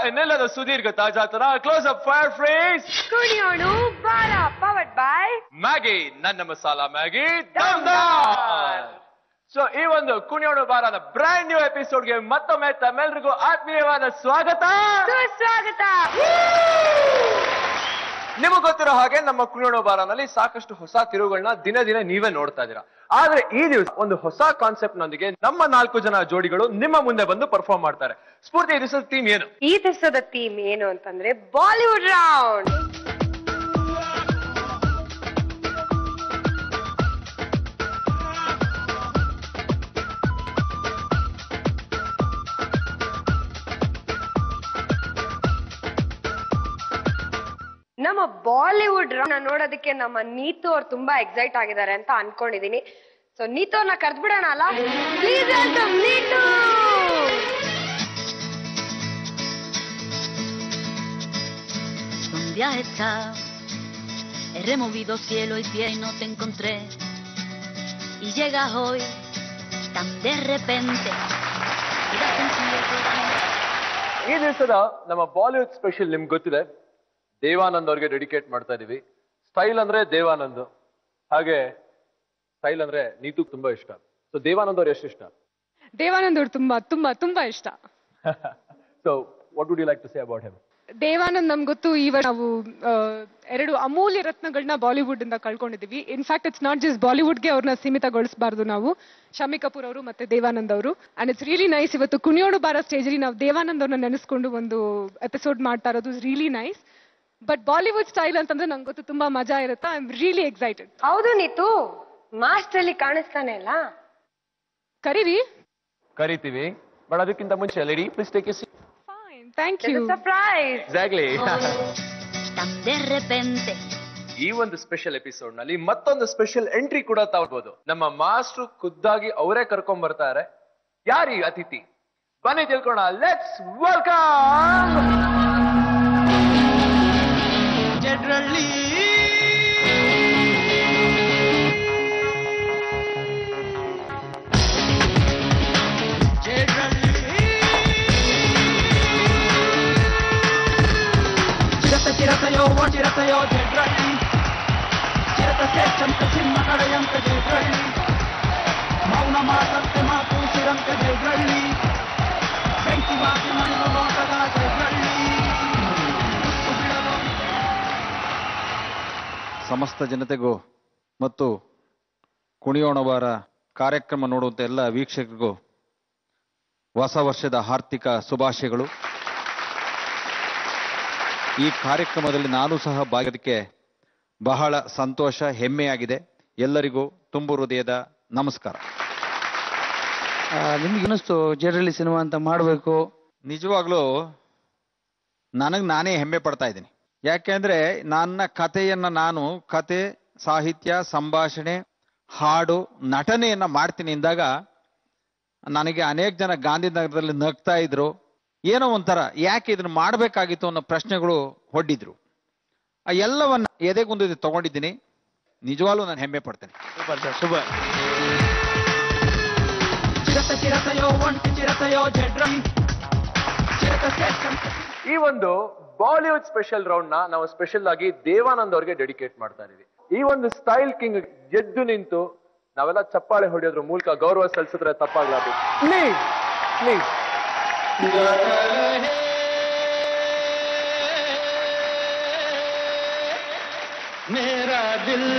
ಇನ್ನೆಲ್ಲದ ಸುದೀರ್ಘ ತಾಜಾತನ close up fire phrase ಕುಣಿಯೋಣು ಬಾರ ಪವರ್ಡ್ ಬೈ ಮ್ಯಾಗಿ ನನ್ನ ಮಸಾಲಾ ಮ್ಯಾಗಿ ಸೊ ಈ ಒಂದು ಕುಣಿಯೋಣು ಬಾರದ ಬ್ರ್ಯಾಂಡ್ ನ್ಯೂ ಎಪಿಸೋಡ್ಗೆ ಮತ್ತೊಮ್ಮೆ ತಮ್ಮೆಲ್ರಿಗೂ ಆತ್ಮೀಯವಾದ ಸ್ವಾಗತ ಸುಸ್ವಾಗತ. ನಿಮಗೆ ಗೊತ್ತಿರೋ ಹಾಗೆ ನಮ್ಮ ಕುಣಿಯೋಣು ಬಾರನಲ್ಲಿ ಸಾಕಷ್ಟು ಹೊಸ ತಿರುವುಗಳನ್ನ ದಿನ ದಿನ ನೀವೇ ನೋಡ್ತಾ ಇದ್ದೀರಾ. ಆದ್ರೆ ಈ ದಿವಸ ಒಂದು ಹೊಸ ಕಾನ್ಸೆಪ್ಟ್ ನೊಂದಿಗೆ ನಮ್ಮ 4 ಜನ ಜೋಡಿಗಳು ನಿಮ್ಮ ಮುಂದೆ ಬಂದು ಪರ್ಫಾರ್ಮ್ ಮಾಡ್ತಾರೆ. ಸ್ಫೂರ್ತಿ, ಈ ದಿವಸದ ಥೀಮ್ ಏನು? ಈ ದಿವಸದ ಥೀಮ್ ಏನು ಅಂತಂದ್ರೆ ಬಾಲಿವುಡ್ ರೌಂಡ್. ನಮ್ಮ ಬಾಲಿವುಡ್ ರೌಂಡ್ ನೋಡೋದಕ್ಕೆ ನಮ್ಮ ನೀತು ಅವ್ರು ತುಂಬಾ ಎಕ್ಸೈಟ್ ಆಗಿದ್ದಾರೆ ಅಂತ ಅನ್ಕೊಂಡಿದೀನಿ. ಸೊ ನೀತು ಅವ್ರನ್ನ ಕರ್ದ್ಬಿಡೋಣ ಅಲ್ಲ? Please welcome Neetu. Un viaje está, he removido cielo y tierra y no te encontré, y llegas hoy tan de repente. ಈ ದಿವಸದ ನಮ್ಮ ಬಾಲಿವುಡ್ ಸ್ಪೆಷಲ್ ನಿಮ್ಗೆ ಗೊತ್ತಿದೆ, ದೇವಾನಂದ್ ಅವ್ರಿಗೆ ಡೆಡಿಕೇಟ್ ಮಾಡ್ತಾ ಇದೀವಿ. ಸ್ಟೈಲ್ ಅಂದ್ರೆ ದೇವಾನಂದ್, ಹಾಗೆ ಸ್ಟೈಲ್ ಅಂದ್ರೆ ನೀತು ತುಂಬಾ ಇಷ್ಟ. ಸೊ ದೇವಾನಂದ್ ಅವ್ರು ಎಷ್ಟು ಇಷ್ಟ? ದೇವಾನಂದ್ ಅವ್ರು ತುಂಬಾ ತುಂಬಾ ತುಂಬಾ ಇಷ್ಟ. So what would you like to say about him? Devanand ನಮ್ಗೆ ಗೊತ್ತು, ಇವಾಗ ನಾವು 2 ಅಮೂಲ್ಯ ರತ್ನಗಳನ್ನ ಬಾಲಿವುಡ್ ಇಂದ ಕಳ್ಕೊಂಡಿದೀವಿ. ಇನ್ಫ್ಯಾಕ್ಟ್ ಇಟ್ಸ್ ನಾಟ್ ಜಸ್ಟ್ ಬಾಲಿವುಡ್ಗೆ ಅವ್ರನ್ನ ಸೀಮಿತಗೊಳಿಸಬಾರ್ದು ನಾವು. ಶಮ್ಮಿ ಕಪೂರ್ ಅವರು ಮತ್ತೆ ದೇವಾನಂದ್ ಅವರು. ಅಂಡ್ ಇಟ್ಸ್ ರಿಯಲಿ ನೈಸ್, ಇವತ್ತು ಕುಣಿಯೋಣು ಬಾರ ಸ್ಟೇಜಲ್ಲಿ ನಾವು ದೇವಾನಂದ್ ಅವ್ರನ್ನ ನೆನೆಸ್ಕೊಂಡು ಒಂದು ಎಪಿಸೋಡ್ ಮಾಡ್ತಾ ಇರೋದು. Really nice. But Bollywood style ಅಂತಂದ್ರೆ ನಂಗೆ ಗೊತ್ತು ತುಂಬಾ ಮಜಾ ಇರುತ್ತೆ. I am really excited. ಹೌದು ನೀತು, ಮಾಸ್ಟರ್ ಅಲ್ಲಿ ಕಾಣಿಸ್ತಾನೆ ಅಲ್ಲ? ಕರಿತೀವಿ, ಬಟ್ ಅದಕ್ಕಿಂತ ಮುಂಚೆ lady please take a seat. Fine, thank you. Surprise. Exactly. Tan de repente. ಈ ಒಂದು ಸ್ಪೆಷಲ್ ಎಪಿಸೋಡ್ ನಲ್ಲಿ ಮತ್ತೊಂದು ಸ್ಪೆಷಲ್ ಎಂಟ್ರಿ ಕೂಡ ತಗೋಬಹುದು. ನಮ್ಮ ಮಾಸ್ಟ್ರು ಖುದ್ದಾಗಿ ಅವರೇ ಕರ್ಕೊಂಡ್ ಬರ್ತಾರೆ. ಯಾರೀ ಅತಿಥಿ? ಬನ್ನಿ ತಿಳ್ಕೋಣ. ಲೆಟ್ಸ್ ವೆಲ್ಕಮ್ ಜಡ್ರಳ್ಳಿ ಚಿರತೆಯೋ ಚಿರತೆಯೋ ಜಡ್ರಳ್ಳಿ, ಚಿರತೆ ಚಂತ ಚಿನ್ನ ಕಡೆಯಂತ ಜಡ್ರಳ್ಳಿ, ಮೌನ ಮಾತಂತೆ ಮಾತು ಸಿರಂತ ಜಡ್ರಳ್ಳಿ, ಬೆಂಕಿ ಬಾಕಿ ಮಣ್ಣು ಲೋಕದ ಜಡ್ರಳ್ಳಿ. ಸಮಸ್ತ ಜನತೆಗೂ ಮತ್ತು ಕುಣಿಯೋಣ ಬಾರ ಕಾರ್ಯಕ್ರಮ ನೋಡುವಂಥ ಎಲ್ಲ ವೀಕ್ಷಕರಿಗೂ ಹೊಸ ವರ್ಷದ ಆರ್ಥಿಕ ಶುಭಾಶಯಗಳು. ಈ ಕಾರ್ಯಕ್ರಮದಲ್ಲಿ ನಾನು ಸಹ ಭಾಗವಹಿಸಲಿಕ್ಕೆ ಬಹಳ ಸಂತೋಷ, ಹೆಮ್ಮೆಯಾಗಿದೆ. ಎಲ್ಲರಿಗೂ ತುಂಬು ಹೃದಯದ ನಮಸ್ಕಾರ. ನಿಮ್ಗೆ ಇನ್ನಿಸ್ತು ಜಡ್ರಳ್ಳಿ ಸಿನಿಮಾ ಅಂತ ಮಾಡಬೇಕು? ನಿಜವಾಗ್ಲೂ ನಾನೇ ಹೆಮ್ಮೆ ಪಡ್ತಾ ಇದ್ದೀನಿ. ಯಾಕೆಂದ್ರೆ ನನ್ನ ಕಥೆಯನ್ನ ನಾನು ಕತೆ, ಸಾಹಿತ್ಯ, ಸಂಭಾಷಣೆ, ಹಾಡು, ನಟನೆಯನ್ನ ಮಾಡ್ತೀನಿ ಎಂದಾಗ ನನಗೆ ಅನೇಕ ಜನ ಗಾಂಧಿನಗರದಲ್ಲಿ ನಗ್ತಾ ಇದ್ರು. ಏನೋ ಒಂಥರ ಯಾಕೆ ಇದನ್ನ ಮಾಡಬೇಕಾಗಿತ್ತು ಅನ್ನೋ ಪ್ರಶ್ನೆಗಳು ಹೊಡ್ಡಿದ್ರು. ಆ ಎಲ್ಲವನ್ನ ಎದೆಗುಂದಿ ತಗೊಂಡಿದ್ದೀನಿ. ನಿಜವಾಗ್ಲೂ ನಾನು ಹೆಮ್ಮೆ ಪಡ್ತೇನೆ. Super sir, super. ಚಿರತೆಯೋ ಒಂಟಿ ಚಿರತೆಯೋ ಜಡ್ರಳ್ಳಿ, ಈ ಒಂದು ಬಾಲಿವುಡ್ ಸ್ಪೆಷಲ್ ರೌಂಡ್ ನ ನಾವು ಸ್ಪೆಷಲ್ ಆಗಿ ದೇವಾನಂದ್ ಅವ್ರಿಗೆ ಡೆಡಿಕೇಟ್ ಮಾಡ್ತಾ ಇದೀವಿ. ಈ ಒಂದು ಸ್ಟೈಲ್ ಕಿಂಗ್ ಎದ್ದು ನಿಂತು ನಾವೆಲ್ಲ ಚಪ್ಪಾಳೆ ಹೊಡೆಯೋದ್ರ ಮೂಲಕ ಗೌರವ ಸಲ್ಲಿಸಿದ್ರೆ ತಪ್ಪಾಗ್ಲಾರ್ದು. Please please. Mera Dil